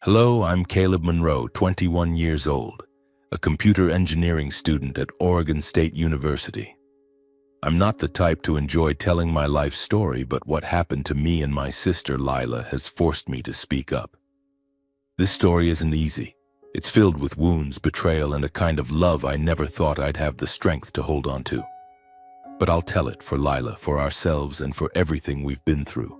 Hello, I'm Caleb Monroe, 21 years old, a computer engineering student at Oregon State University. I'm not the type to enjoy telling my life story, but what happened to me and my sister Lila has forced me to speak up. This story isn't easy. It's filled with wounds, betrayal, and a kind of love I never thought I'd have the strength to hold on to. But I'll tell it for Lila, for ourselves, and for everything we've been through.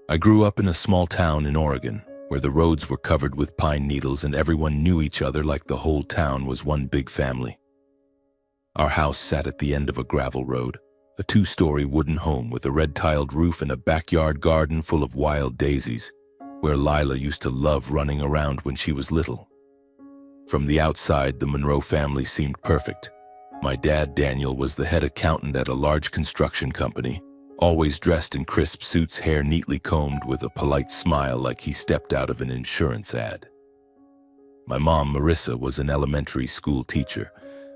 I grew up in a small town in Oregon, where the roads were covered with pine needles and everyone knew each other like the whole town was one big family. Our house sat at the end of a gravel road, a two-story wooden home with a red-tiled roof and a backyard garden full of wild daisies, where Lila used to love running around when she was little. From the outside, the Monroe family seemed perfect. My dad, Daniel, was the head accountant at a large construction company, always dressed in crisp suits, hair neatly combed, with a polite smile like he stepped out of an insurance ad. My mom, Marissa, was an elementary school teacher,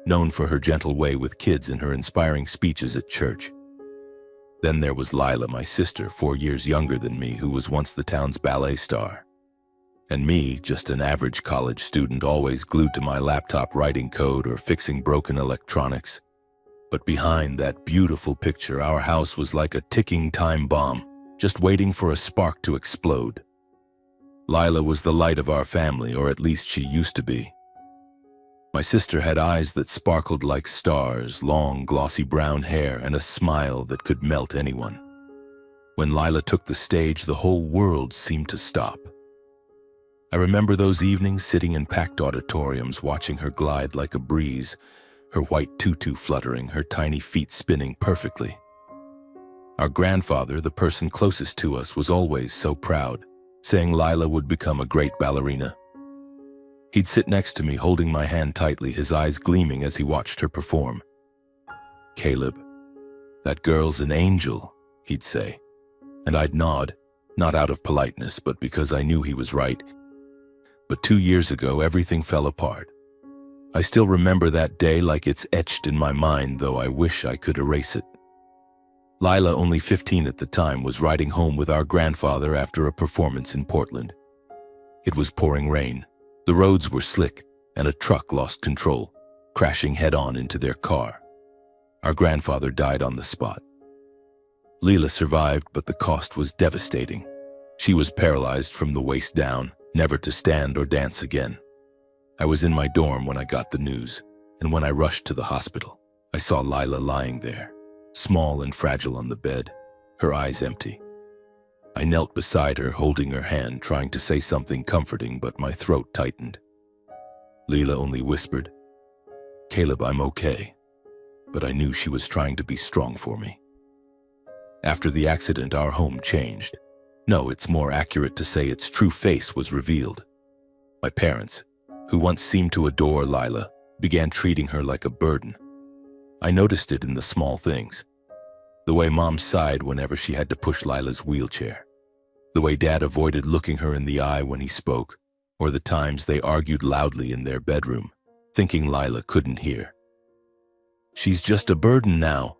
known for her gentle way with kids and her inspiring speeches at church. Then there was Lila, my sister, 4 years younger than me, who was once the town's ballet star. And me, just an average college student, always glued to my laptop writing code or fixing broken electronics. But behind that beautiful picture, our house was like a ticking time bomb, just waiting for a spark to explode. Lila was the light of our family, or at least she used to be. My sister had eyes that sparkled like stars, long, glossy brown hair, and a smile that could melt anyone. When Lila took the stage, the whole world seemed to stop. I remember those evenings sitting in packed auditoriums, watching her glide like a breeze, her white tutu fluttering, her tiny feet spinning perfectly. Our grandfather, the person closest to us, was always so proud, saying Lila would become a great ballerina. He'd sit next to me, holding my hand tightly, his eyes gleaming as he watched her perform. "Caleb, that girl's an angel," he'd say. And I'd nod, not out of politeness, but because I knew he was right. But 2 years ago, everything fell apart. I still remember that day like it's etched in my mind, though I wish I could erase it. Lila, only 15 at the time, was riding home with our grandfather after a performance in Portland. It was pouring rain. The roads were slick, and a truck lost control, crashing head-on into their car. Our grandfather died on the spot. Lila survived, but the cost was devastating. She was paralyzed from the waist down, never to stand or dance again. I was in my dorm when I got the news, and when I rushed to the hospital, I saw Lila lying there, small and fragile on the bed, her eyes empty. I knelt beside her, holding her hand, trying to say something comforting, but my throat tightened. Lila only whispered, "Caleb, I'm okay," but I knew she was trying to be strong for me. After the accident, our home changed. No, it's more accurate to say its true face was revealed. My parents, who once seemed to adore Lila, began treating her like a burden. I noticed it in the small things. The way Mom sighed whenever she had to push Lila's wheelchair. The way Dad avoided looking her in the eye when he spoke, or the times they argued loudly in their bedroom, thinking Lila couldn't hear. "She's just a burden now,"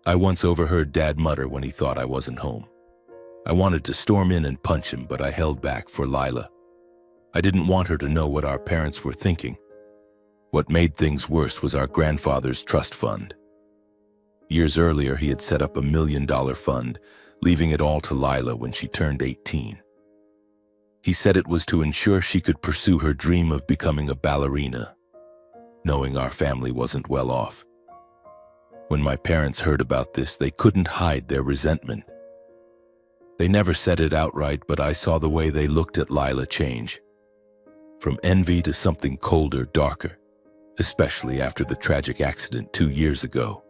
I once overheard Dad mutter when he thought I wasn't home. I wanted to storm in and punch him, but I held back for Lila. I didn't want her to know what our parents were thinking. What made things worse was our grandfather's trust fund. Years earlier, he had set up a $1 million fund, leaving it all to Lila when she turned 18. He said it was to ensure she could pursue her dream of becoming a ballerina, knowing our family wasn't well off. When my parents heard about this, they couldn't hide their resentment. They never said it outright, but I saw the way they looked at Lila change. From envy to something colder, darker, especially after the tragic accident 2 years ago.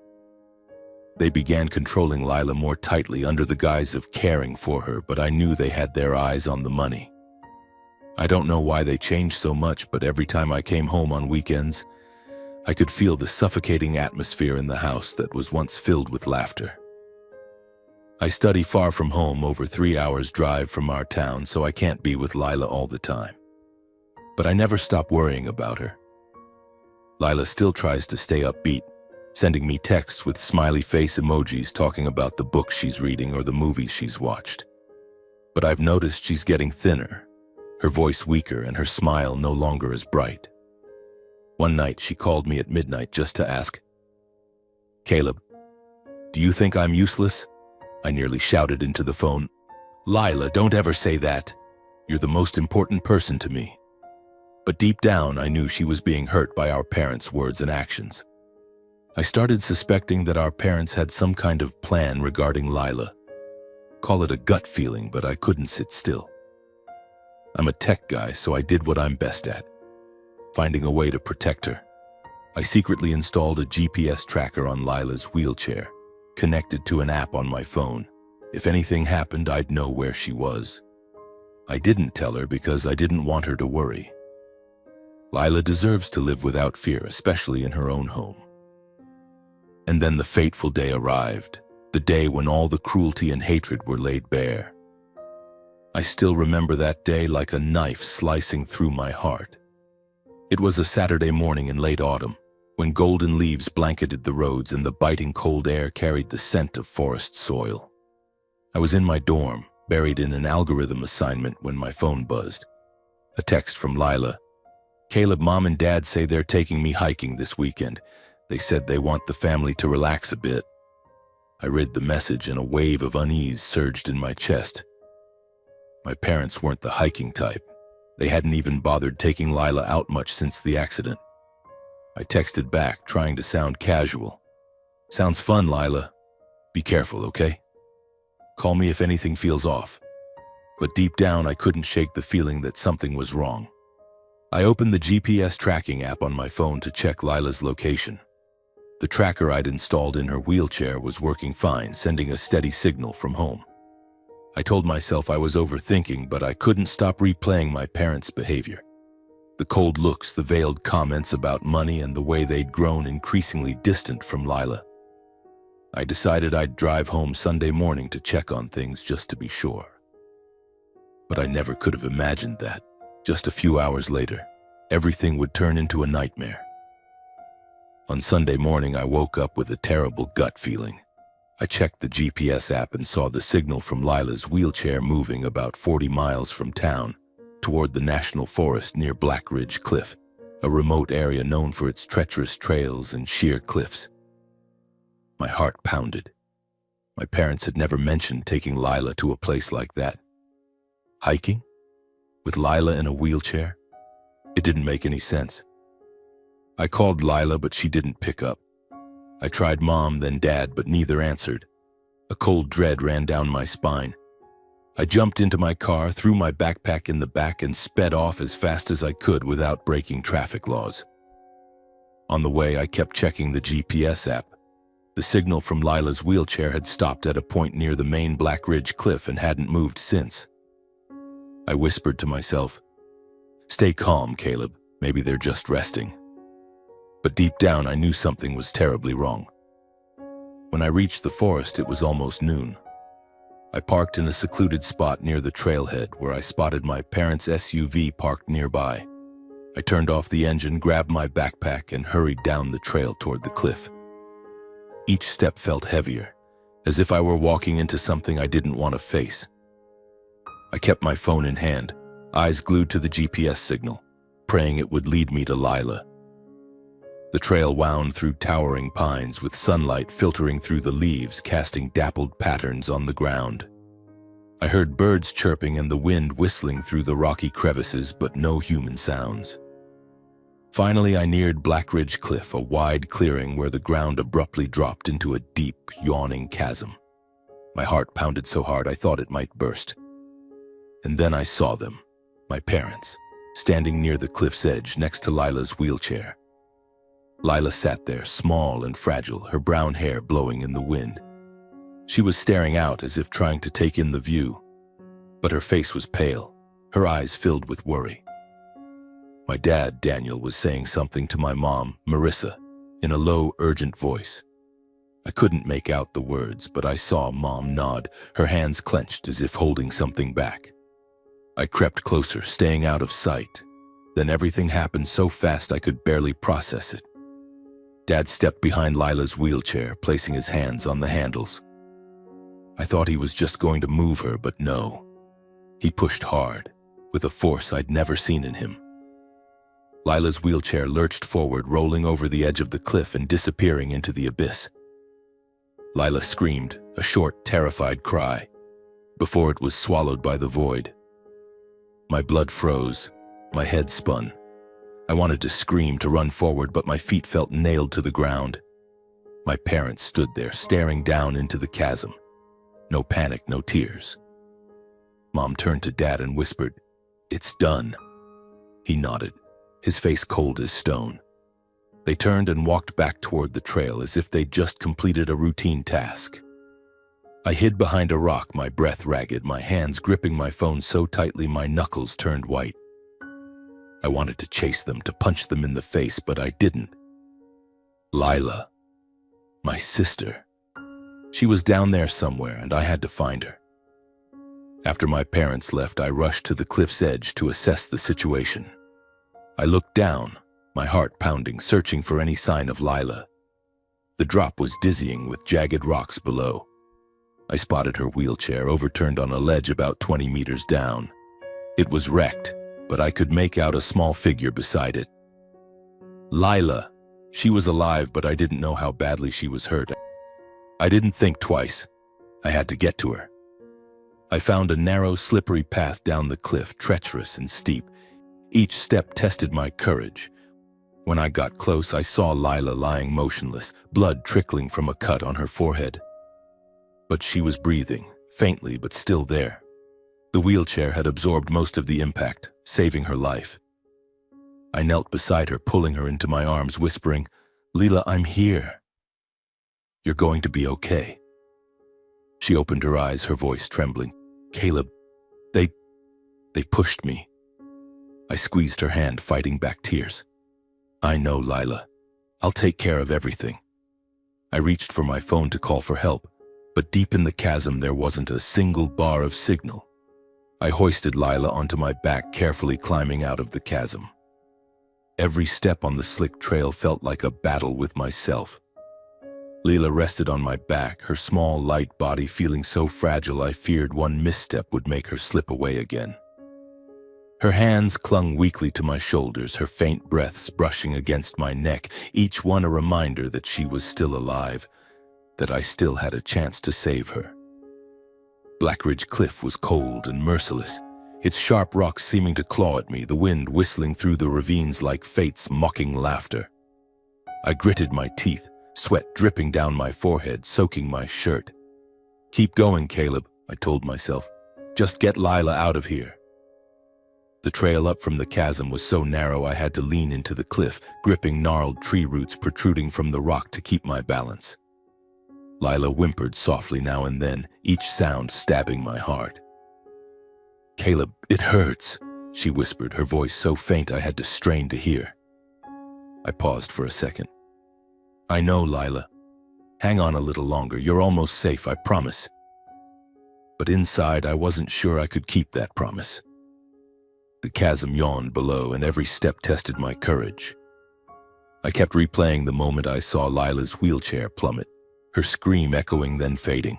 They began controlling Lila more tightly under the guise of caring for her, but I knew they had their eyes on the money. I don't know why they changed so much, but every time I came home on weekends, I could feel the suffocating atmosphere in the house that was once filled with laughter. I study far from home, over 3 hours drive from our town, so I can't be with Lila all the time. But I never stop worrying about her. Lila still tries to stay upbeat, sending me texts with smiley face emojis talking about the books she's reading or the movies she's watched. But I've noticed she's getting thinner. her voice weaker and her smile no longer as bright. One night she called me at midnight just to ask, "Caleb, do you think I'm useless?" I nearly shouted into the phone. "Lila, don't ever say that. You're the most important person to me." But deep down, I knew she was being hurt by our parents' words and actions. I started suspecting that our parents had some kind of plan regarding Lila. Call it a gut feeling, but I couldn't sit still. I'm a tech guy, so I did what I'm best at, finding a way to protect her. I secretly installed a GPS tracker on Lila's wheelchair, connected to an app on my phone. If anything happened, I'd know where she was. I didn't tell her because I didn't want her to worry. Lila deserves to live without fear, especially in her own home. And then the fateful day arrived, the day when all the cruelty and hatred were laid bare. I still remember that day like a knife slicing through my heart. It was a Saturday morning in late autumn, when golden leaves blanketed the roads and the biting cold air carried the scent of forest soil. I was in my dorm, buried in an algorithm assignment when my phone buzzed. A text from Lila. "Caleb, Mom and Dad say they're taking me hiking this weekend. They said they want the family to relax a bit." I read the message and a wave of unease surged in my chest. My parents weren't the hiking type. They hadn't even bothered taking Lila out much since the accident. I texted back, trying to sound casual. "Sounds fun, Lila. Be careful, okay? Call me if anything feels off." But deep down, I couldn't shake the feeling that something was wrong. I opened the GPS tracking app on my phone to check Lila's location. The tracker I'd installed in her wheelchair was working fine, sending a steady signal from home. I told myself I was overthinking, but I couldn't stop replaying my parents' behavior. The cold looks, the veiled comments about money, and the way they'd grown increasingly distant from Lila. I decided I'd drive home Sunday morning to check on things just to be sure. But I never could have imagined that, just a few hours later, everything would turn into a nightmare. On Sunday morning, I woke up with a terrible gut feeling. I checked the GPS app and saw the signal from Lila's wheelchair moving about 40 miles from town, toward the national forest near Black Ridge Cliff, a remote area known for its treacherous trails and sheer cliffs. My heart pounded. My parents had never mentioned taking Lila to a place like that. Hiking? With Lila in a wheelchair? It didn't make any sense. I called Lila, but she didn't pick up. I tried Mom, then Dad, but neither answered. A cold dread ran down my spine. I jumped into my car, threw my backpack in the back, and sped off as fast as I could without breaking traffic laws. On the way, I kept checking the GPS app. The signal from Lila's wheelchair had stopped at a point near the main Black Ridge Cliff and hadn't moved since. I whispered to myself, "Stay calm, Caleb. Maybe they're just resting." But deep down, I knew something was terribly wrong. When I reached the forest, it was almost noon. I parked in a secluded spot near the trailhead where I spotted my parents' SUV parked nearby. I turned off the engine, grabbed my backpack, and hurried down the trail toward the cliff. Each step felt heavier, as if I were walking into something I didn't want to face. I kept my phone in hand, eyes glued to the GPS signal, praying it would lead me to Lila. The trail wound through towering pines with sunlight filtering through the leaves, casting dappled patterns on the ground. I heard birds chirping and the wind whistling through the rocky crevices, but no human sounds. Finally, I neared Black Ridge Cliff, a wide clearing where the ground abruptly dropped into a deep, yawning chasm. My heart pounded so hard I thought it might burst. And then I saw them, my parents, standing near the cliff's edge next to Lila's wheelchair. Lila sat there, small and fragile, her brown hair blowing in the wind. She was staring out as if trying to take in the view, but her face was pale, her eyes filled with worry. My dad, Daniel, was saying something to my mom, Marissa, in a low, urgent voice. I couldn't make out the words, but I saw Mom nod, her hands clenched as if holding something back. I crept closer, staying out of sight. Then everything happened so fast I could barely process it. Dad stepped behind Lila's wheelchair, placing his hands on the handles. I thought he was just going to move her, but no. He pushed hard, with a force I'd never seen in him. Lila's wheelchair lurched forward, rolling over the edge of the cliff and disappearing into the abyss. Lila screamed, a short, terrified cry, before it was swallowed by the void. My blood froze, my head spun. I wanted to scream, to run forward, but my feet felt nailed to the ground. My parents stood there, staring down into the chasm. No panic, no tears. Mom turned to Dad and whispered, "It's done." He nodded, his face cold as stone. They turned and walked back toward the trail as if they'd just completed a routine task. I hid behind a rock, my breath ragged, my hands gripping my phone so tightly my knuckles turned white. I wanted to chase them, to punch them in the face, but I didn't. Lila, my sister. She was down there somewhere, and I had to find her. After my parents left, I rushed to the cliff's edge to assess the situation. I looked down, my heart pounding, searching for any sign of Lila. The drop was dizzying with jagged rocks below. I spotted her wheelchair overturned on a ledge about 20 meters down. It was wrecked, but I could make out a small figure beside it. Lila. She was alive, but I didn't know how badly she was hurt. I didn't think twice. I had to get to her. I found a narrow, slippery path down the cliff, treacherous and steep. Each step tested my courage. When I got close, I saw Lila lying motionless, blood trickling from a cut on her forehead. But she was breathing, faintly but still there. The wheelchair had absorbed most of the impact, saving her life. I knelt beside her, pulling her into my arms, whispering, "Lila, I'm here. You're going to be okay." She opened her eyes, her voice trembling. "Caleb, they pushed me." I squeezed her hand, fighting back tears. "I know, Lila. I'll take care of everything." I reached for my phone to call for help, but deep in the chasm there wasn't a single bar of signal. I hoisted Lila onto my back, carefully climbing out of the chasm. Every step on the slick trail felt like a battle with myself. Lila rested on my back, her small, light body feeling so fragile I feared one misstep would make her slip away again. Her hands clung weakly to my shoulders, her faint breaths brushing against my neck, each one a reminder that she was still alive, that I still had a chance to save her. Blackridge Cliff was cold and merciless, its sharp rocks seeming to claw at me, the wind whistling through the ravines like fate's mocking laughter. I gritted my teeth, sweat dripping down my forehead, soaking my shirt. "Keep going, Caleb," I told myself. "Just get Lila out of here." The trail up from the chasm was so narrow I had to lean into the cliff, gripping gnarled tree roots protruding from the rock to keep my balance. Lila whimpered softly now and then, each sound stabbing my heart. "Caleb, it hurts," she whispered, her voice so faint I had to strain to hear. I paused for a second. "I know, Lila. Hang on a little longer. You're almost safe, I promise." But inside, I wasn't sure I could keep that promise. The chasm yawned below, and every step tested my courage. I kept replaying the moment I saw Lila's wheelchair plummet, her scream echoing then fading.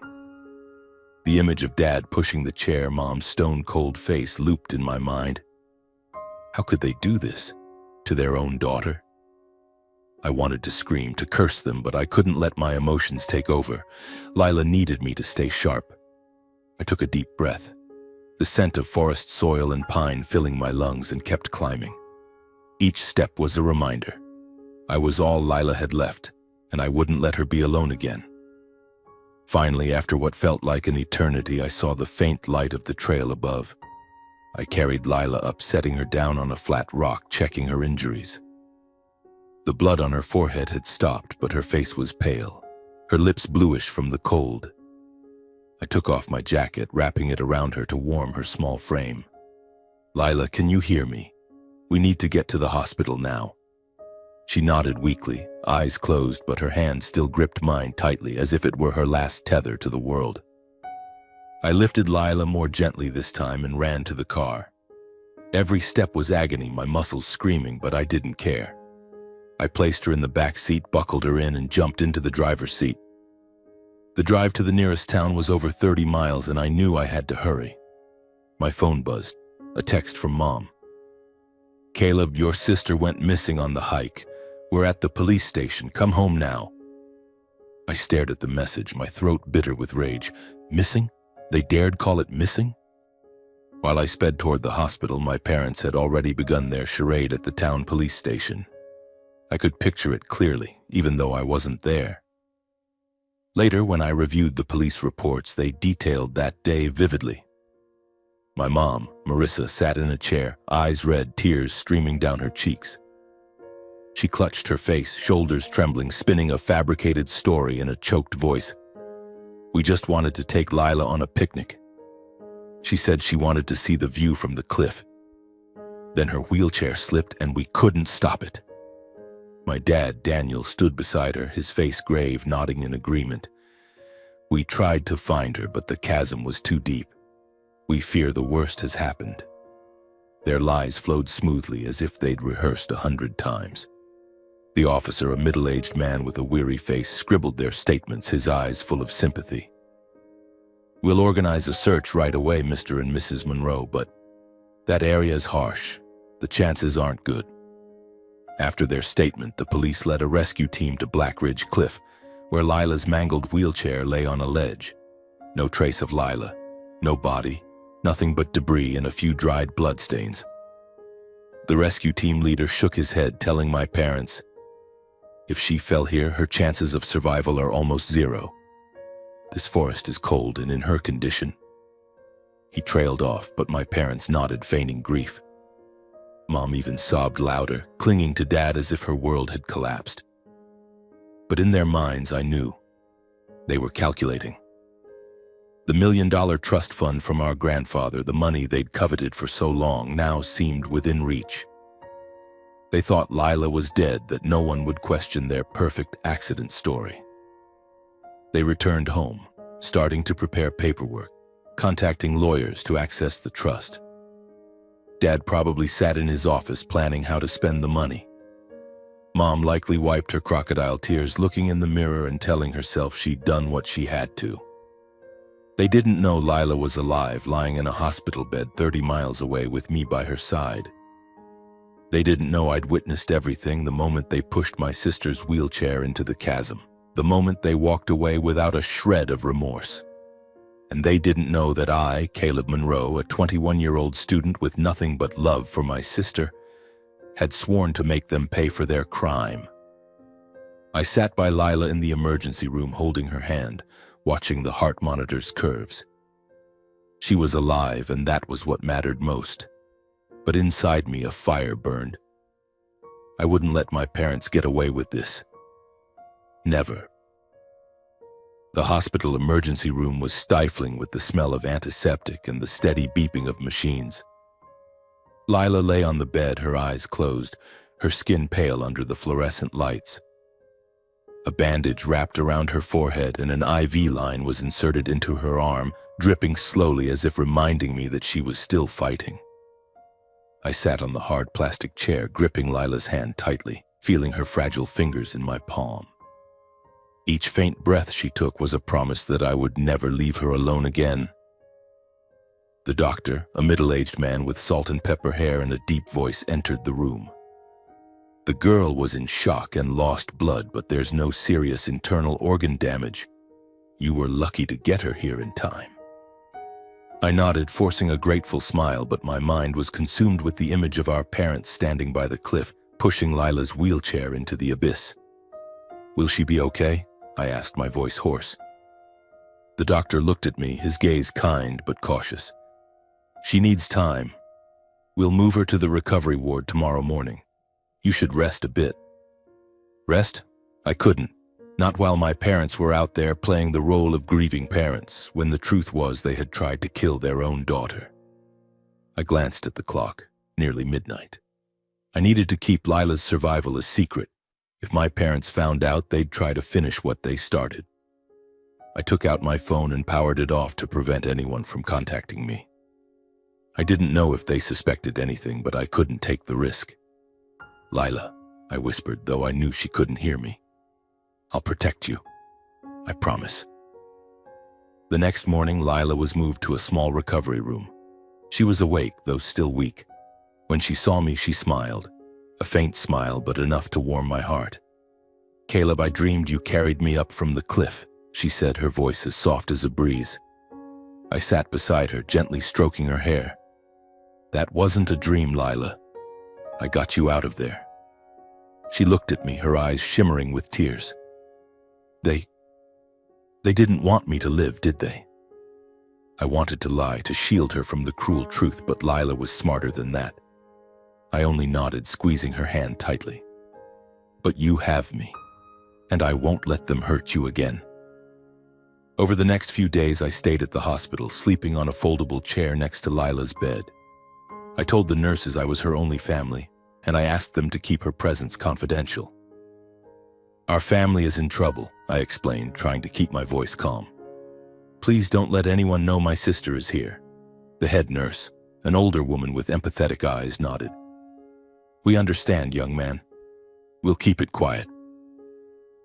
The image of Dad pushing the chair, Mom's stone-cold face looped in my mind. How could they do this to their own daughter? I wanted to scream, to curse them, but I couldn't let my emotions take over. Lila needed me to stay sharp. I took a deep breath, the scent of forest soil and pine filling my lungs, and kept climbing. Each step was a reminder. I was all Lila had left, and I wouldn't let her be alone again. Finally, after what felt like an eternity, I saw the faint light of the trail above. I carried Lila up, setting her down on a flat rock, checking her injuries. The blood on her forehead had stopped, but her face was pale, her lips bluish from the cold. I took off my jacket, wrapping it around her to warm her small frame. "Lila, can you hear me? We need to get to the hospital now." She nodded weakly, eyes closed, but her hand still gripped mine tightly, as if it were her last tether to the world. I lifted Lila more gently this time and ran to the car. Every step was agony, my muscles screaming, but I didn't care. I placed her in the back seat, buckled her in, and jumped into the driver's seat. The drive to the nearest town was over 30 miles, and I knew I had to hurry. My phone buzzed. A text from Mom. Caleb, your sister went missing on the hike. We're at the police station. Come home now. I stared at the message, my throat bitter with rage. Missing? They dared call it missing? While I sped toward the hospital, my parents had already begun their charade at the town police station. I could picture it clearly, even though I wasn't there. Later, when I reviewed the police reports, they detailed that day vividly. My mom, Marissa, sat in a chair, eyes red, tears streaming down her cheeks. She clutched her face, shoulders trembling, spinning a fabricated story in a choked voice. We just wanted to take Lila on a picnic. She said she wanted to see the view from the cliff. Then her wheelchair slipped and we couldn't stop it. My dad, Daniel, stood beside her, his face grave, nodding in agreement. We tried to find her, but the chasm was too deep. We fear the worst has happened. Their lies flowed smoothly as if they'd rehearsed 100 times. The officer, a middle-aged man with a weary face, scribbled their statements, his eyes full of sympathy. We'll organize a search right away, Mr. and Mrs. Monroe, but that area is harsh. The chances aren't good. After their statement, the police led a rescue team to Black Ridge Cliff, where Lila's mangled wheelchair lay on a ledge. No trace of Lila, no body, nothing but debris and a few dried bloodstains. The rescue team leader shook his head, telling my parents, if she fell here, her chances of survival are almost zero. This forest is cold and in her condition. He trailed off, but my parents nodded, feigning grief. Mom even sobbed louder, clinging to Dad as if her world had collapsed. But in their minds, I knew. They were calculating. The $1 million trust fund from our grandfather, the money they'd coveted for so long, now seemed within reach. They thought Lila was dead, that no one would question their perfect accident story. They returned home, starting to prepare paperwork, contacting lawyers to access the trust. Dad probably sat in his office planning how to spend the money. Mom likely wiped her crocodile tears, looking in the mirror and telling herself she'd done what she had to. They didn't know Lila was alive, lying in a hospital bed 30 miles away with me by her side. They didn't know I'd witnessed everything the moment they pushed my sister's wheelchair into the chasm, the moment they walked away without a shred of remorse. And they didn't know that I, Caleb Monroe, a 21-year-old student with nothing but love for my sister, had sworn to make them pay for their crime. I sat by Lila in the emergency room, holding her hand, watching the heart monitor's curves. She was alive, and that was what mattered most. But inside me, a fire burned. I wouldn't let my parents get away with this. Never. The hospital emergency room was stifling with the smell of antiseptic and the steady beeping of machines. Lila lay on the bed, her eyes closed, her skin pale under the fluorescent lights. A bandage wrapped around her forehead and an IV line was inserted into her arm, dripping slowly as if reminding me that she was still fighting. I sat on the hard plastic chair, gripping Lila's hand tightly, feeling her fragile fingers in my palm. Each faint breath she took was a promise that I would never leave her alone again. The doctor, a middle-aged man with salt and pepper hair and a deep voice, entered the room. The girl was in shock and lost blood, but there's no serious internal organ damage. You were lucky to get her here in time. I nodded, forcing a grateful smile, but my mind was consumed with the image of our parents standing by the cliff, pushing Lila's wheelchair into the abyss. Will she be okay? I asked, my voice hoarse. The doctor looked at me, his gaze kind but cautious. She needs time. We'll move her to the recovery ward tomorrow morning. You should rest a bit. Rest? I couldn't. Not while my parents were out there playing the role of grieving parents, when the truth was they had tried to kill their own daughter. I glanced at the clock, nearly midnight. I needed to keep Lila's survival a secret. If my parents found out, they'd try to finish what they started. I took out my phone and powered it off to prevent anyone from contacting me. I didn't know if they suspected anything, but I couldn't take the risk. Lila, I whispered, though I knew she couldn't hear me. I'll protect you. I promise. The next morning, Lila was moved to a small recovery room. She was awake, though still weak. When she saw me, she smiled. A faint smile, but enough to warm my heart. "Caleb, I dreamed you carried me up from the cliff," she said, her voice as soft as a breeze. I sat beside her, gently stroking her hair. "That wasn't a dream, Lila. I got you out of there." She looked at me, her eyes shimmering with tears. They didn't want me to live, did they?" I wanted to lie, to shield her from the cruel truth, but Lila was smarter than that. I only nodded, squeezing her hand tightly. "But you have me, and I won't let them hurt you again." Over the next few days, I stayed at the hospital, sleeping on a foldable chair next to Lila's bed. I told the nurses I was her only family, and I asked them to keep her presence confidential. "Our family is in trouble," I explained, trying to keep my voice calm. "Please don't let anyone know my sister is here." The head nurse, an older woman with empathetic eyes, nodded. "We understand, young man. We'll keep it quiet."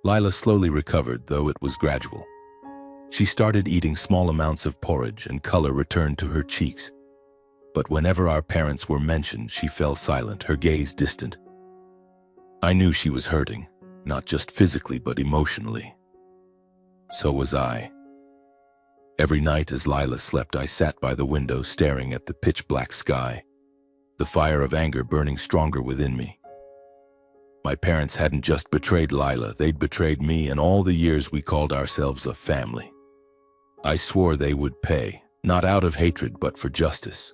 Lila slowly recovered, though it was gradual. She started eating small amounts of porridge, and color returned to her cheeks. But whenever our parents were mentioned, she fell silent, her gaze distant. I knew she was hurting, not just physically but emotionally. So was I. Every night as Lila slept, I sat by the window staring at the pitch-black sky, the fire of anger burning stronger within me. My parents hadn't just betrayed Lila, they'd betrayed me and all the years we called ourselves a family. I swore they would pay, not out of hatred but for justice.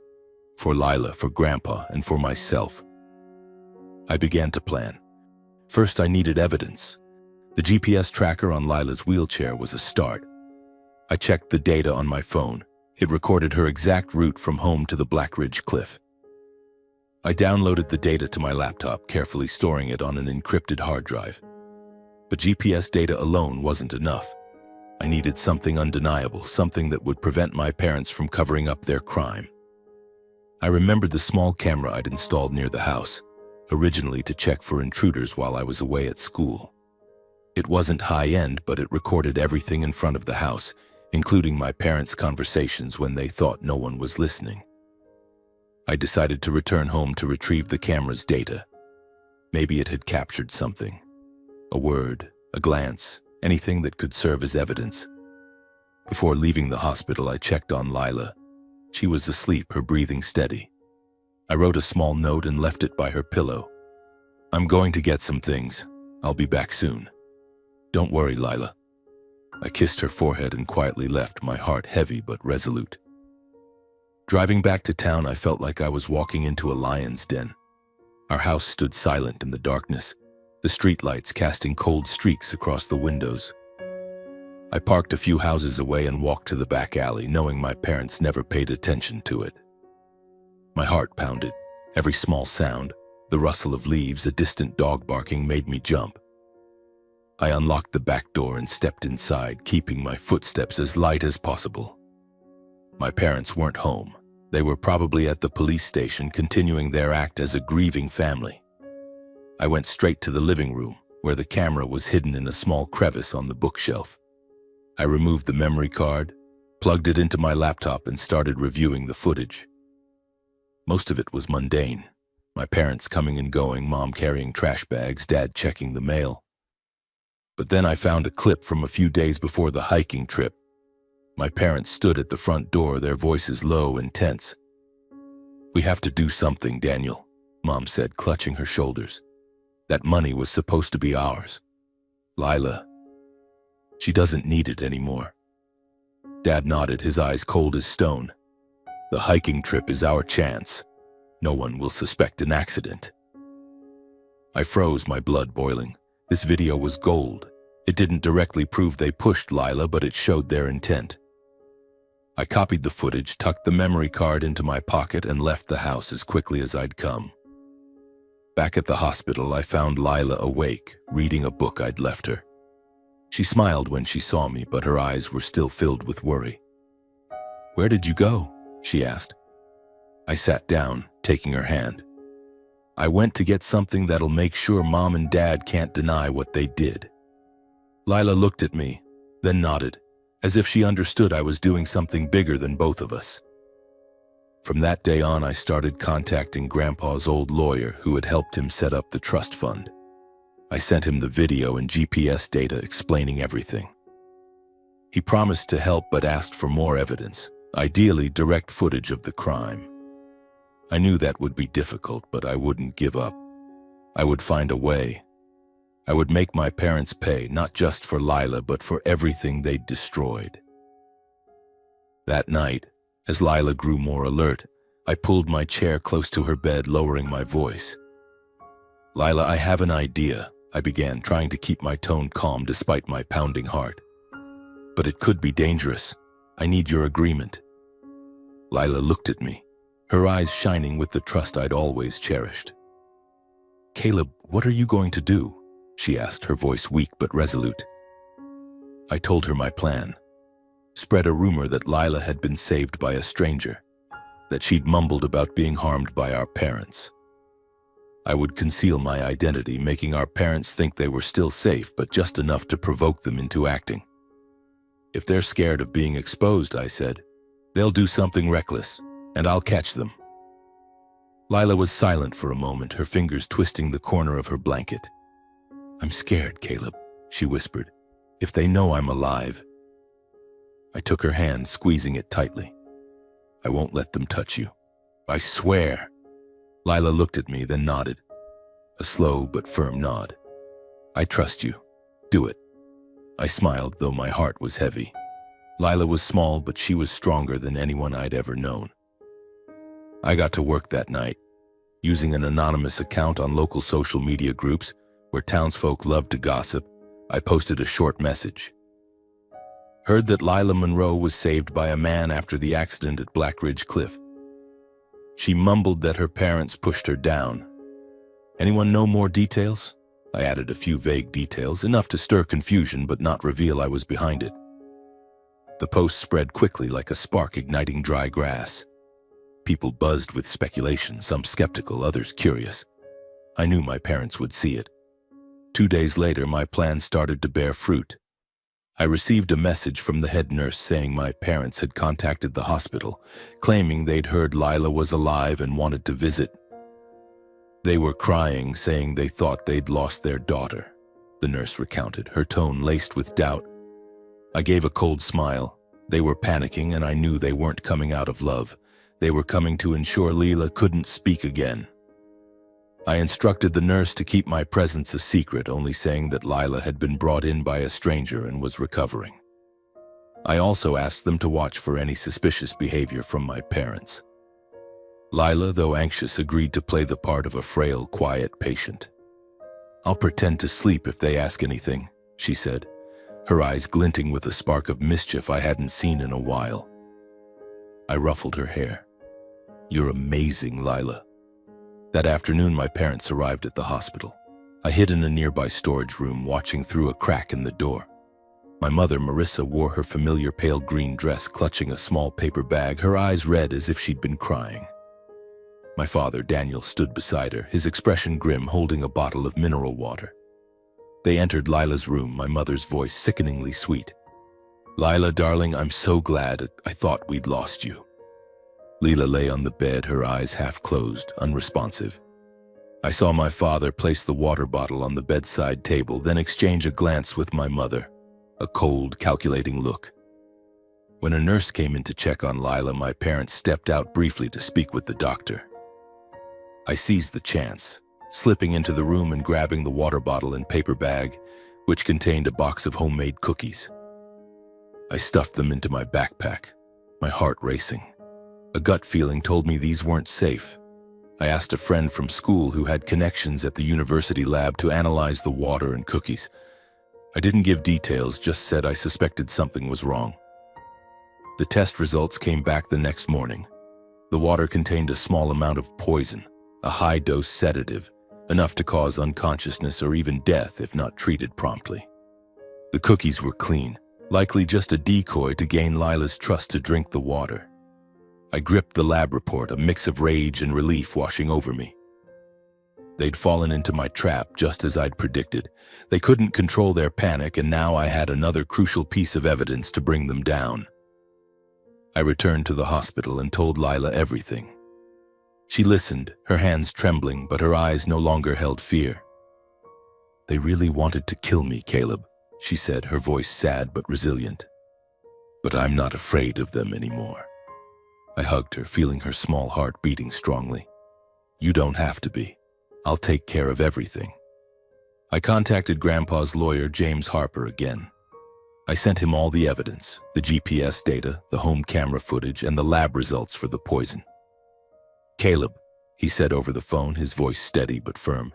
For Lila, for Grandpa, and for myself. I began to plan. First, I needed evidence. The GPS tracker on Lila's wheelchair was a start. I checked the data on my phone. It recorded her exact route from home to the Black Ridge Cliff. I downloaded the data to my laptop, carefully storing it on an encrypted hard drive. But GPS data alone wasn't enough. I needed something undeniable, something that would prevent my parents from covering up their crime. I remembered the small camera I'd installed near the house, originally to check for intruders while I was away at school. It wasn't high-end, but it recorded everything in front of the house, including my parents' conversations when they thought no one was listening. I decided to return home to retrieve the camera's data. Maybe it had captured something. A word, a glance, anything that could serve as evidence. Before leaving the hospital, I checked on Lila. She was asleep, her breathing steady. I wrote a small note and left it by her pillow. "I'm going to get some things. I'll be back soon. Don't worry, Lila." I kissed her forehead and quietly left, my heart heavy but resolute. Driving back to town, I felt like I was walking into a lion's den. Our house stood silent in the darkness, the streetlights casting cold streaks across the windows. I parked a few houses away and walked to the back alley, knowing my parents never paid attention to it. My heart pounded. Every small sound, the rustle of leaves, a distant dog barking, made me jump. I unlocked the back door and stepped inside, keeping my footsteps as light as possible. My parents weren't home. They were probably at the police station, continuing their act as a grieving family. I went straight to the living room, where the camera was hidden in a small crevice on the bookshelf. I removed the memory card, plugged it into my laptop, and started reviewing the footage. Most of it was mundane. My parents coming and going, Mom carrying trash bags, Dad checking the mail. But then I found a clip from a few days before the hiking trip. My parents stood at the front door, their voices low and tense. "We have to do something, Daniel," Mom said, clutching her shoulders. "That money was supposed to be ours. Lila, she doesn't need it anymore." Dad nodded, his eyes cold as stone. "The hiking trip is our chance. No one will suspect an accident." I froze, my blood boiling. This video was gold. It didn't directly prove they pushed Lila, but it showed their intent. I copied the footage, tucked the memory card into my pocket, and left the house as quickly as I'd come. Back at the hospital, I found Lila awake, reading a book I'd left her. She smiled when she saw me, but her eyes were still filled with worry. "Where did you go?" she asked. I sat down, taking her hand. "I went to get something that'll make sure Mom and Dad can't deny what they did." Lila looked at me, then nodded, as if she understood I was doing something bigger than both of us. From that day on, I started contacting Grandpa's old lawyer who had helped him set up the trust fund. I sent him the video and GPS data explaining everything. He promised to help but asked for more evidence, ideally direct footage of the crime. I knew that would be difficult, but I wouldn't give up. I would find a way. I would make my parents pay, not just for Lila, but for everything they'd destroyed. That night, as Lila grew more alert, I pulled my chair close to her bed, lowering my voice. "Lila, I have an idea," I began, trying to keep my tone calm despite my pounding heart. "But it could be dangerous. I need your agreement." Lila looked at me, her eyes shining with the trust I'd always cherished. "Caleb, what are you going to do?" she asked, her voice weak but resolute. I told her my plan. Spread a rumor that Lila had been saved by a stranger, that she'd mumbled about being harmed by our parents. I would conceal my identity, making our parents think they were still safe, but just enough to provoke them into acting. "If they're scared of being exposed," I said, "they'll do something reckless, and I'll catch them." Lila was silent for a moment, her fingers twisting the corner of her blanket. "I'm scared, Caleb," she whispered. "If they know I'm alive." I took her hand, squeezing it tightly. "I won't let them touch you. I swear." Lila looked at me, then nodded. A slow but firm nod. "I trust you. Do it." I smiled, though my heart was heavy. Lila was small, but she was stronger than anyone I'd ever known. I got to work that night. Using an anonymous account on local social media groups where townsfolk loved to gossip, I posted a short message. "Heard that Lila Monroe was saved by a man after the accident at Black Ridge Cliff. She mumbled that her parents pushed her down. Anyone know more details?" I added a few vague details, enough to stir confusion but not reveal I was behind it. The post spread quickly like a spark igniting dry grass. People buzzed with speculation, some skeptical, others curious. I knew my parents would see it. 2 days later, my plan started to bear fruit. I received a message from the head nurse saying my parents had contacted the hospital, claiming they'd heard Lila was alive and wanted to visit. They were crying, saying they thought they'd lost their daughter, the nurse recounted, her tone laced with doubt. I gave a cold smile. They were panicking, and I knew they weren't coming out of love. They were coming to ensure Lila couldn't speak again. I instructed the nurse to keep my presence a secret, only saying that Lila had been brought in by a stranger and was recovering. I also asked them to watch for any suspicious behavior from my parents. Lila, though anxious, agreed to play the part of a frail, quiet patient. "I'll pretend to sleep if they ask anything," she said, her eyes glinting with a spark of mischief I hadn't seen in a while. I ruffled her hair. "You're amazing, Lila." That afternoon, my parents arrived at the hospital. I hid in a nearby storage room, watching through a crack in the door. My mother, Marissa, wore her familiar pale green dress, clutching a small paper bag, her eyes red as if she'd been crying. My father, Daniel, stood beside her, his expression grim, holding a bottle of mineral water. They entered Lila's room, my mother's voice sickeningly sweet. "Lila, darling, I'm so glad. I thought we'd lost you." Lila lay on the bed, her eyes half closed, unresponsive. I saw my father place the water bottle on the bedside table, then exchange a glance with my mother, a cold, calculating look. When a nurse came in to check on Lila, my parents stepped out briefly to speak with the doctor. I seized the chance, slipping into the room and grabbing the water bottle and paper bag, which contained a box of homemade cookies. I stuffed them into my backpack, my heart racing. A gut feeling told me these weren't safe. I asked a friend from school who had connections at the university lab to analyze the water and cookies. I didn't give details, just said I suspected something was wrong. The test results came back the next morning. The water contained a small amount of poison, a high-dose sedative, enough to cause unconsciousness or even death if not treated promptly. The cookies were clean, likely just a decoy to gain Lila's trust to drink the water. I gripped the lab report, a mix of rage and relief washing over me. They'd fallen into my trap just as I'd predicted. They couldn't control their panic, and now I had another crucial piece of evidence to bring them down. I returned to the hospital and told Lila everything. She listened, her hands trembling, but her eyes no longer held fear. "They really wanted to kill me, Caleb," she said, her voice sad but resilient. "But I'm not afraid of them anymore." I hugged her, feeling her small heart beating strongly. "You don't have to be. I'll take care of everything." I contacted Grandpa's lawyer, James Harper, again. I sent him all the evidence, the GPS data, the home camera footage, and the lab results for the poison. "Caleb," he said over the phone, his voice steady but firm,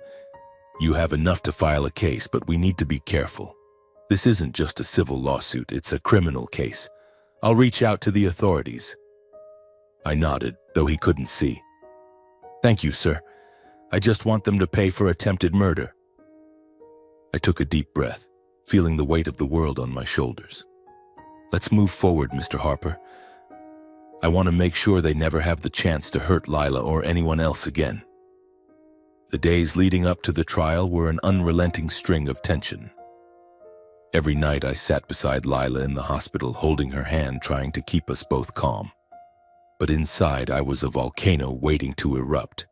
"you have enough to file a case, but we need to be careful. This isn't just a civil lawsuit, it's a criminal case. I'll reach out to the authorities." I nodded, though he couldn't see. "Thank you, sir. I just want them to pay for attempted murder." I took a deep breath, feeling the weight of the world on my shoulders. "Let's move forward, Mr. Harper. I want to make sure they never have the chance to hurt Lila or anyone else again." The days leading up to the trial were an unrelenting string of tension. Every night I sat beside Lila in the hospital, holding her hand, trying to keep us both calm. But inside I was a volcano waiting to erupt.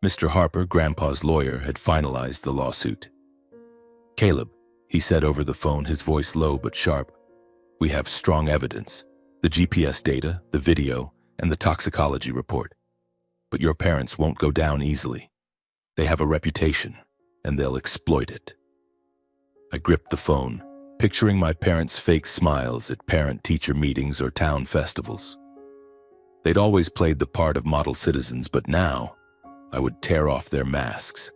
Mr. Harper, Grandpa's lawyer, had finalized the lawsuit. "Caleb," he said over the phone, his voice low but sharp, "we have strong evidence, the GPS data, the video, and the toxicology report. But your parents won't go down easily. They have a reputation, and they'll exploit it." I gripped the phone, picturing my parents' fake smiles at parent-teacher meetings or town festivals. They'd always played the part of model citizens, but now I would tear off their masks.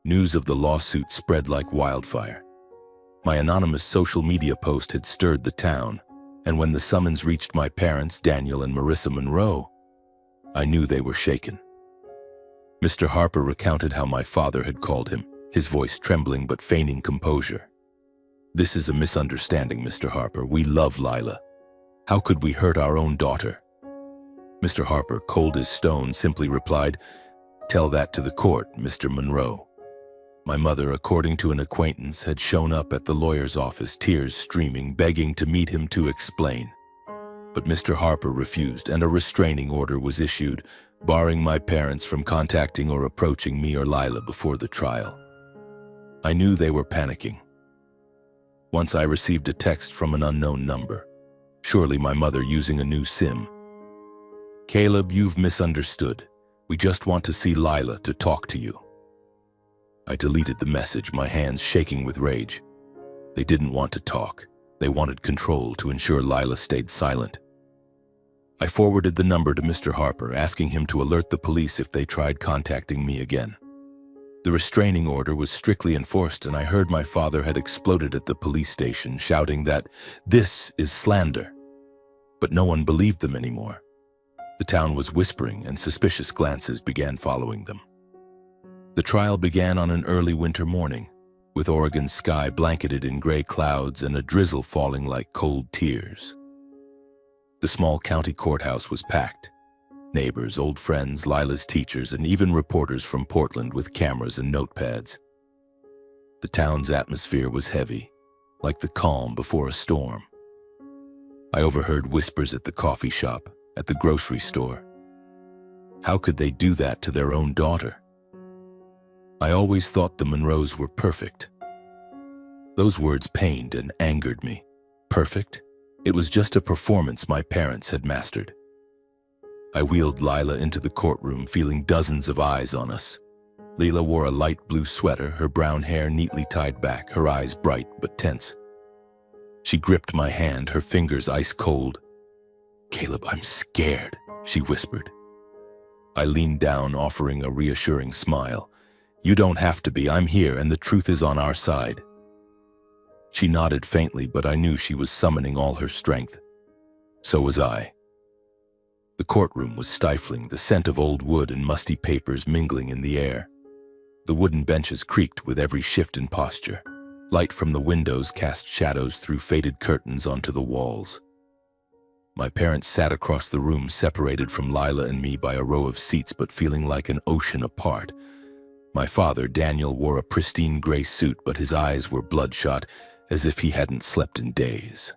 News of the lawsuit spread like wildfire. My anonymous social media post had stirred the town, and when the summons reached my parents, Daniel and Marissa Monroe, I knew they were shaken. Mr. Harper recounted how my father had called him, his voice trembling but feigning composure. "This is a misunderstanding, Mr. Harper. We love Lila. How could we hurt our own daughter?" Mr. Harper, cold as stone, simply replied, "Tell that to the court, Mr. Monroe." My mother, according to an acquaintance, had shown up at the lawyer's office, tears streaming, begging to meet him to explain. But Mr. Harper refused, and a restraining order was issued, barring my parents from contacting or approaching me or Lila before the trial. I knew they were panicking. Once I received a text from an unknown number, surely my mother using a new SIM. "Caleb, you've misunderstood. We just want to see Lila to talk to you." I deleted the message, my hands shaking with rage. They didn't want to talk. They wanted control to ensure Lila stayed silent. I forwarded the number to Mr. Harper, asking him to alert the police if they tried contacting me again. The restraining order was strictly enforced, and I heard my father had exploded at the police station, shouting that this is slander. But no one believed them anymore. The town was whispering, and suspicious glances began following them. The trial began on an early winter morning, with Oregon's sky blanketed in gray clouds and a drizzle falling like cold tears. The small county courthouse was packed. Neighbors, old friends, Lila's teachers, and even reporters from Portland with cameras and notepads. The town's atmosphere was heavy, like the calm before a storm. I overheard whispers at the coffee shop, at the grocery store. How could they do that to their own daughter? I always thought the Monroes were perfect. Those words pained and angered me. Perfect? It was just a performance my parents had mastered. I wheeled Lila into the courtroom, feeling dozens of eyes on us. Lila wore a light blue sweater, her brown hair neatly tied back, her eyes bright but tense. She gripped my hand, her fingers ice cold. "Caleb, I'm scared," she whispered. I leaned down, offering a reassuring smile. "You don't have to be. I'm here, and the truth is on our side." She nodded faintly, but I knew she was summoning all her strength. So was I. The courtroom was stifling, the scent of old wood and musty papers mingling in the air. The wooden benches creaked with every shift in posture. Light from the windows cast shadows through faded curtains onto the walls. My parents sat across the room, separated from Lila and me by a row of seats, but feeling like an ocean apart. My father, Daniel, wore a pristine gray suit, but his eyes were bloodshot, as if he hadn't slept in days.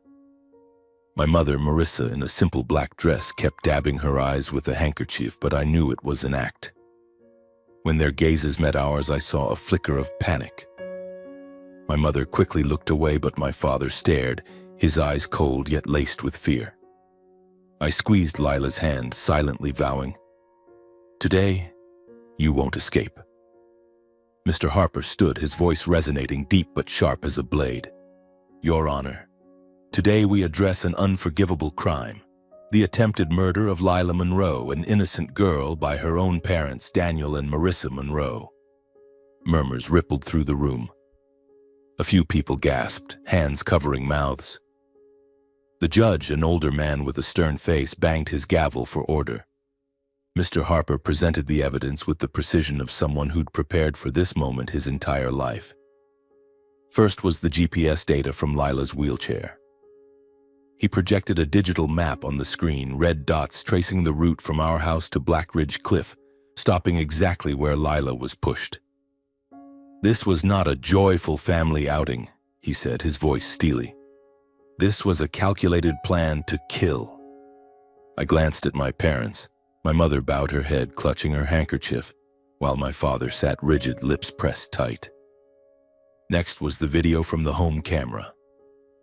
My mother, Marissa, in a simple black dress, kept dabbing her eyes with a handkerchief, but I knew it was an act. When their gazes met ours, I saw a flicker of panic. My mother quickly looked away, but my father stared, his eyes cold yet laced with fear. I squeezed Lila's hand, silently vowing, "Today, you won't escape." Mr. Harper stood, his voice resonating deep but sharp as a blade. "Your Honor, today we address an unforgivable crime, the attempted murder of Lila Monroe, an innocent girl by her own parents, Daniel and Marissa Monroe." Murmurs rippled through the room. A few people gasped, hands covering mouths. The judge, an older man with a stern face, banged his gavel for order. Mr. Harper presented the evidence with the precision of someone who'd prepared for this moment his entire life. First was the GPS data from Lila's wheelchair. He projected a digital map on the screen, red dots tracing the route from our house to Black Ridge Cliff, stopping exactly where Lila was pushed. "This was not a joyful family outing," he said, his voice steely. "This was a calculated plan to kill." I glanced at my parents. My mother bowed her head, clutching her handkerchief, while my father sat rigid, lips pressed tight. Next was the video from the home camera.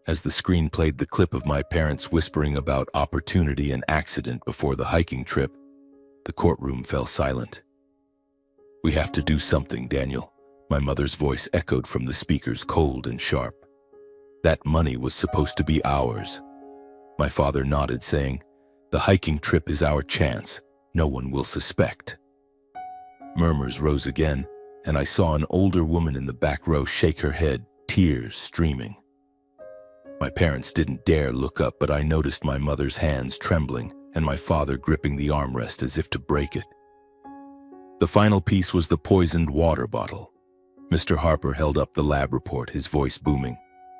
As the screen played the clip of my parents whispering about opportunity and accident before the hiking trip, the courtroom fell silent. "We have to do something, Daniel," my mother's voice echoed from the speakers, cold and sharp. "That money was supposed to be ours." My father nodded, saying, "The hiking trip is our chance. No one will suspect." Murmurs rose again, and I saw an older woman in the back row shake her head, tears streaming. My parents didn't dare look up, but I noticed my mother's hands trembling and my father gripping the armrest as if to break it. The final piece was the poisoned water bottle. Mr. Harper held up the lab report, his voice booming.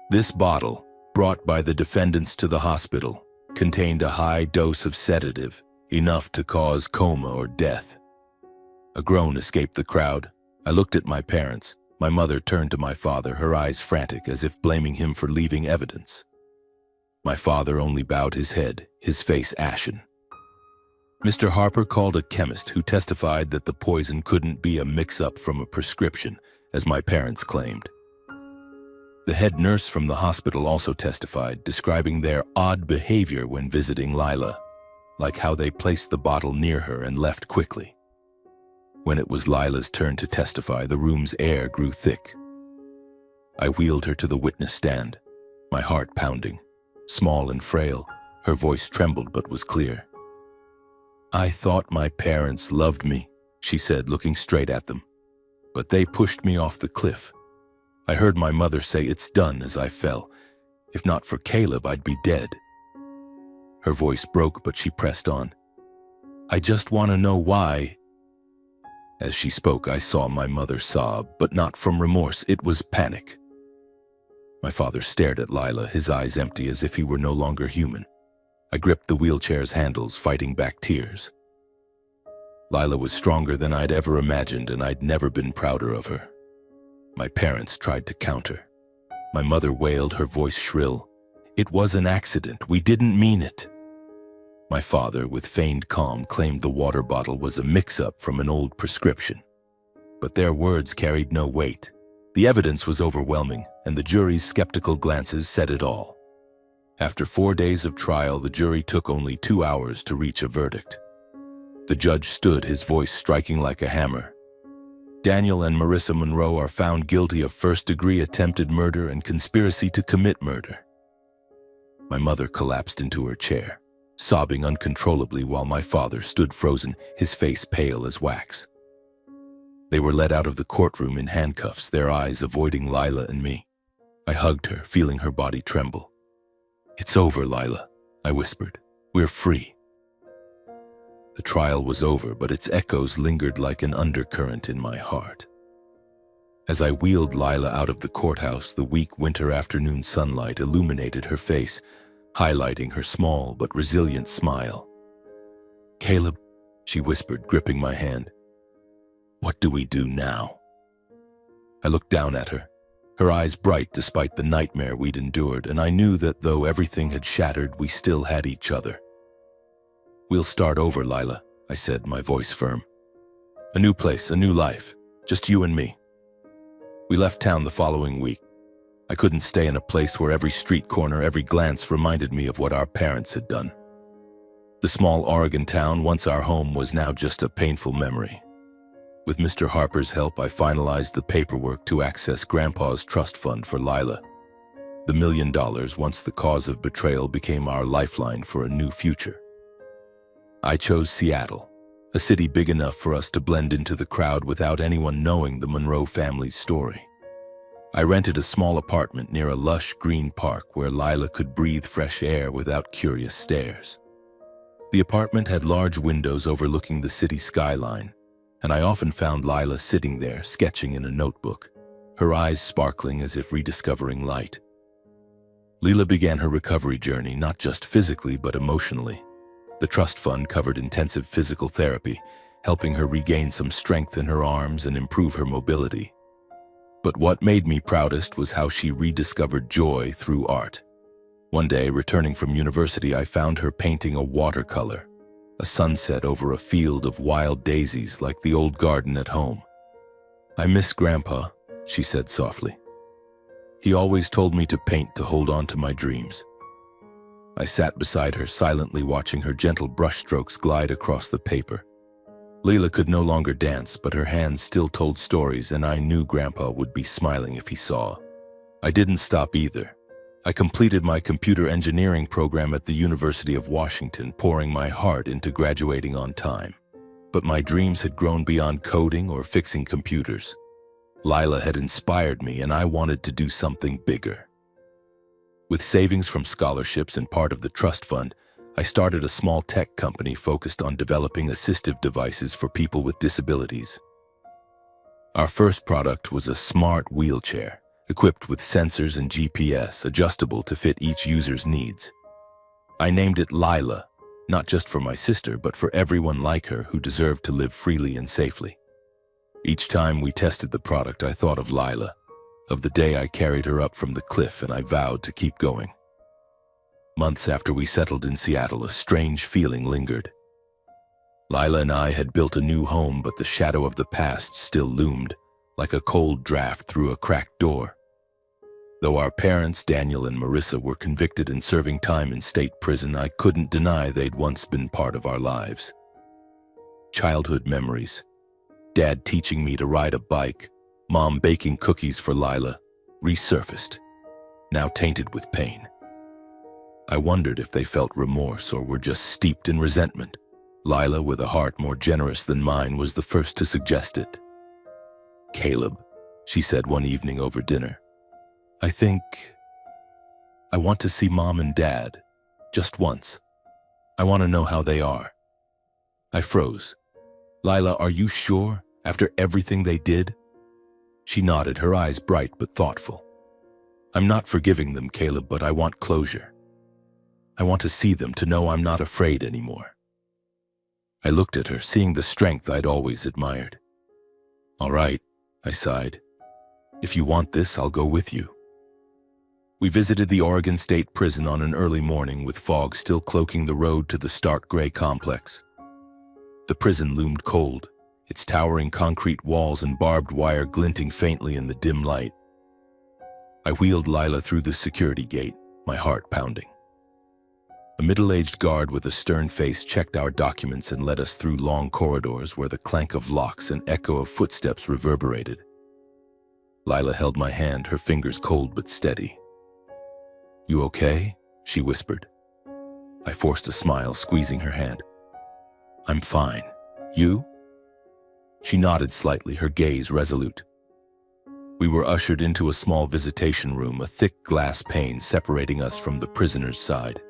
"This bottle, brought by the defendants to the hospital, contained a high dose of sedative, enough to cause coma or death." A groan escaped the crowd. I looked at my parents. My mother turned to my father, her eyes frantic, as if blaming him for leaving evidence. My father only bowed his head, his face ashen. Mr. Harper called a chemist who testified that the poison couldn't be a mix-up from a prescription, as my parents claimed. The head nurse from the hospital also testified, describing their odd behavior when visiting Lila, like how they placed the bottle near her and left quickly. When it was Lila's turn to testify, the room's air grew thick. I wheeled her to the witness stand, my heart pounding. Small and frail, her voice trembled but was clear. "I thought my parents loved me," she said, looking straight at them. "But they pushed me off the cliff. I heard my mother say, 'It's done,' as I fell. If not for Caleb, I'd be dead." Her voice broke, but she pressed on. "I just want to know why." As she spoke, I saw my mother sob, but not from remorse, it was panic. My father stared at Lila, his eyes empty as if he were no longer human. I gripped the wheelchair's handles, fighting back tears. Lila was stronger than I'd ever imagined, and I'd never been prouder of her. My parents tried to counter. My mother wailed, her voice shrill. "It was an accident. We didn't mean it." My father, with feigned calm, claimed the water bottle was a mix-up from an old prescription. But their words carried no weight. The evidence was overwhelming, and the jury's skeptical glances said it all. After 4 days of trial, the jury took only 2 hours to reach a verdict. The judge stood, his voice striking like a hammer. "Daniel and Marissa Monroe are found guilty of first-degree attempted murder and conspiracy to commit murder." My mother collapsed into her chair, sobbing uncontrollably while my father stood frozen, his face pale as wax. They were led out of the courtroom in handcuffs, their eyes avoiding Lila and me. I hugged her, feeling her body tremble. "It's over, Lila," I whispered. "We're free." The trial was over, but its echoes lingered like an undercurrent in my heart. As I wheeled Lila out of the courthouse, the weak winter afternoon sunlight illuminated her face, highlighting her small but resilient smile. "Caleb," she whispered, gripping my hand. "What do we do now?" I looked down at her. her eyes bright despite the nightmare we'd endured, and I knew that though everything had shattered, we still had each other. "We'll start over, Lila," I said, my voice firm. "A new place, a new life, just you and me." We left town the following week. I couldn't stay in a place where every street corner, every glance reminded me of what our parents had done. The small Oregon town, once our home, was now just a painful memory. With Mr. Harper's help, I finalized the paperwork to access Grandpa's trust fund for Lila. The $1 million, once the cause of betrayal, became our lifeline for a new future. I chose Seattle, a city big enough for us to blend into the crowd without anyone knowing the Monroe family's story. I rented a small apartment near a lush green park where Lila could breathe fresh air without curious stares. The apartment had large windows overlooking the city skyline, and I often found Lila sitting there, sketching in a notebook, her eyes sparkling as if rediscovering light. Lila began her recovery journey not just physically but emotionally. The trust fund covered intensive physical therapy, helping her regain some strength in her arms and improve her mobility. But what made me proudest was how she rediscovered joy through art. One day, returning from university, I found her painting a watercolor, a sunset over a field of wild daisies like the old garden at home. "I miss Grandpa," she said softly. "He always told me to paint to hold on to my dreams." I sat beside her, silently watching her gentle brushstrokes glide across the paper. Lila could no longer dance, but her hands still told stories, and I knew Grandpa would be smiling if he saw. I didn't stop either. I completed my computer engineering program at the University of Washington, pouring my heart into graduating on time. But my dreams had grown beyond coding or fixing computers. Lila had inspired me, and I wanted to do something bigger. With savings from scholarships and part of the trust fund, I started a small tech company focused on developing assistive devices for people with disabilities. Our first product was a smart wheelchair, equipped with sensors and GPS, adjustable to fit each user's needs. I named it Lila, not just for my sister, but for everyone like her who deserved to live freely and safely. Each time we tested the product, I thought of Lila, of the day I carried her up from the cliff, and I vowed to keep going. Months after we settled in Seattle, a strange feeling lingered. Lila and I had built a new home, but the shadow of the past still loomed, like a cold draft through a cracked door. Though our parents, Daniel and Marissa, were convicted and serving time in state prison, I couldn't deny they'd once been part of our lives. Childhood memories. Dad teaching me to ride a bike, Mom baking cookies for Lila, resurfaced, now tainted with pain. I wondered if they felt remorse or were just steeped in resentment. Lila, with a heart more generous than mine, was the first to suggest it. "Caleb," she said one evening over dinner, I want to see Mom and Dad, just once. I want to know how they are." I froze. "Lila, are you sure, after everything they did?" She nodded, her eyes bright but thoughtful. "I'm not forgiving them, Caleb, but I want closure. I want to see them, to know I'm not afraid anymore." I looked at her, seeing the strength I'd always admired. "All right," I sighed. "If you want this, I'll go with you." We visited the Oregon State Prison on an early morning, with fog still cloaking the road to the stark gray complex. The prison loomed cold, its towering concrete walls and barbed wire glinting faintly in the dim light. I wheeled Lila through the security gate, my heart pounding. A middle-aged guard with a stern face checked our documents and led us through long corridors where the clank of locks and echo of footsteps reverberated. Lila held my hand, her fingers cold but steady. "You okay?" she whispered. I forced a smile, squeezing her hand. "I'm fine. You?" She nodded slightly, her gaze resolute. We were ushered into a small visitation room, a thick glass pane separating us from the prisoner's side.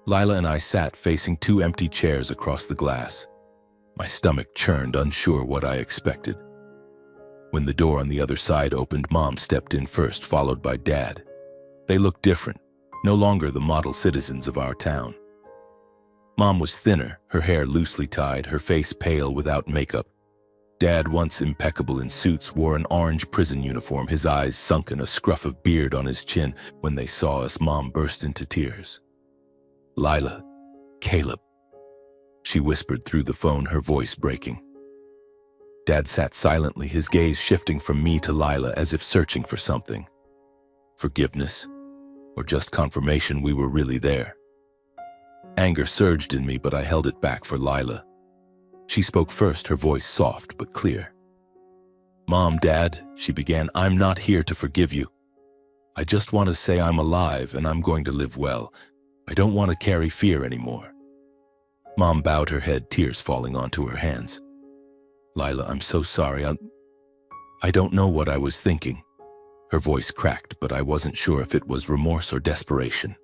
Lila and I sat facing two empty chairs across the glass. My stomach churned, unsure what I expected. When the door on the other side opened, Mom stepped in first, followed by Dad. They looked different, no longer the model citizens of our town. Mom was thinner, her hair loosely tied, her face pale without makeup. Dad, once impeccable in suits, wore an orange prison uniform, his eyes sunken, a scruff of beard on his chin. When they saw us, Mom burst into tears. "Lila, Caleb," she whispered through the phone, her voice breaking. Dad sat silently, his gaze shifting from me to Lila as if searching for something. Forgiveness, or just confirmation we were really there. Anger surged in me, but I held it back for Lila. She spoke first, her voice soft but clear. "Mom, Dad," she began, "I'm not here to forgive you. I just want to say I'm alive and I'm going to live well. I don't want to carry fear anymore." Mom bowed her head, tears falling onto her hands. "Lila, I'm so sorry. I don't know what I was thinking." Her voice cracked, but I wasn't sure if it was remorse or desperation.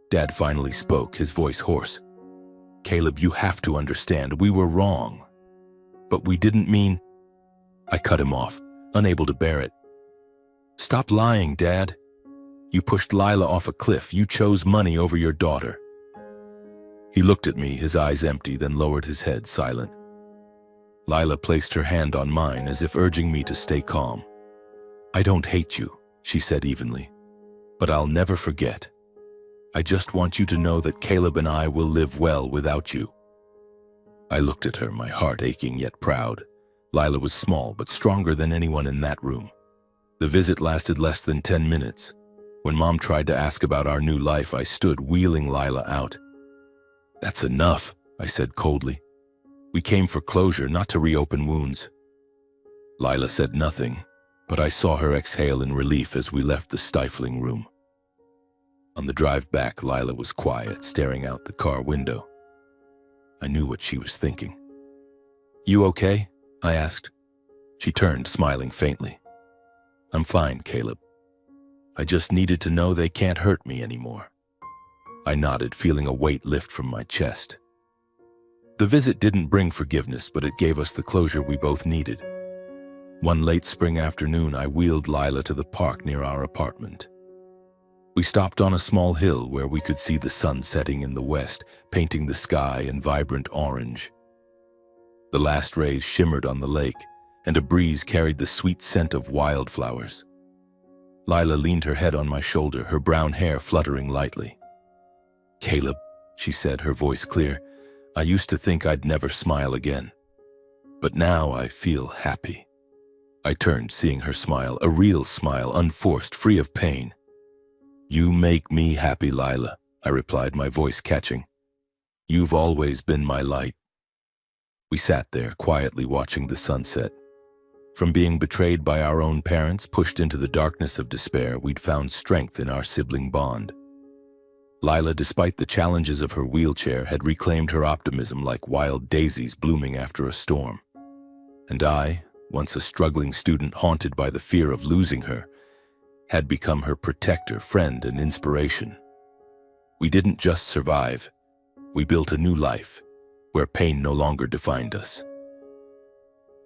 Dad finally spoke, his voice hoarse. "Caleb, you have to understand, we were wrong. But we didn't mean—" I cut him off, unable to bear it. "Stop lying, Dad. You pushed Lila off a cliff. You chose money over your daughter." He looked at me, his eyes empty, then lowered his head, silent. Lila placed her hand on mine as if urging me to stay calm. "I don't hate you," she said evenly, "but I'll never forget. I just want you to know that Caleb and I will live well without you." I looked at her, my heart aching yet proud. Lila was small but stronger than anyone in that room. The visit lasted less than 10 minutes. When Mom tried to ask about our new life, I stood, wheeling Lila out. "That's enough," I said coldly. "We came for closure, not to reopen wounds." Lila said nothing, but I saw her exhale in relief as we left the stifling room. On the drive back, Lila was quiet, staring out the car window. I knew what she was thinking. "You okay?" I asked. She turned, smiling faintly. "I'm fine, Caleb. I just needed to know they can't hurt me anymore." I nodded, feeling a weight lift from my chest. The visit didn't bring forgiveness, but it gave us the closure we both needed. One late spring afternoon, I wheeled Lila to the park near our apartment. We stopped on a small hill where we could see the sun setting in the west, painting the sky in vibrant orange. The last rays shimmered on the lake, and a breeze carried the sweet scent of wildflowers. Lila leaned her head on my shoulder, her brown hair fluttering lightly. "Caleb," she said, her voice clear, "I used to think I'd never smile again. But now I feel happy." I turned, seeing her smile, a real smile, unforced, free of pain. "You make me happy, Lila," I replied, my voice catching. "You've always been my light." We sat there, quietly watching the sunset. From being betrayed by our own parents, pushed into the darkness of despair, we'd found strength in our sibling bond. Lila, despite the challenges of her wheelchair, had reclaimed her optimism like wild daisies blooming after a storm. And I, once a struggling student haunted by the fear of losing her, had become her protector, friend, and inspiration. We didn't just survive, we built a new life, where pain no longer defined us.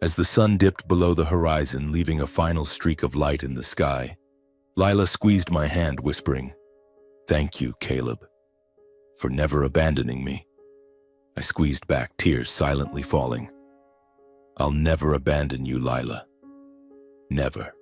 As the sun dipped below the horizon, leaving a final streak of light in the sky, Lila squeezed my hand, whispering, "Thank you, Caleb, for never abandoning me." I squeezed back, tears silently falling. "I'll never abandon you, Lila. Never."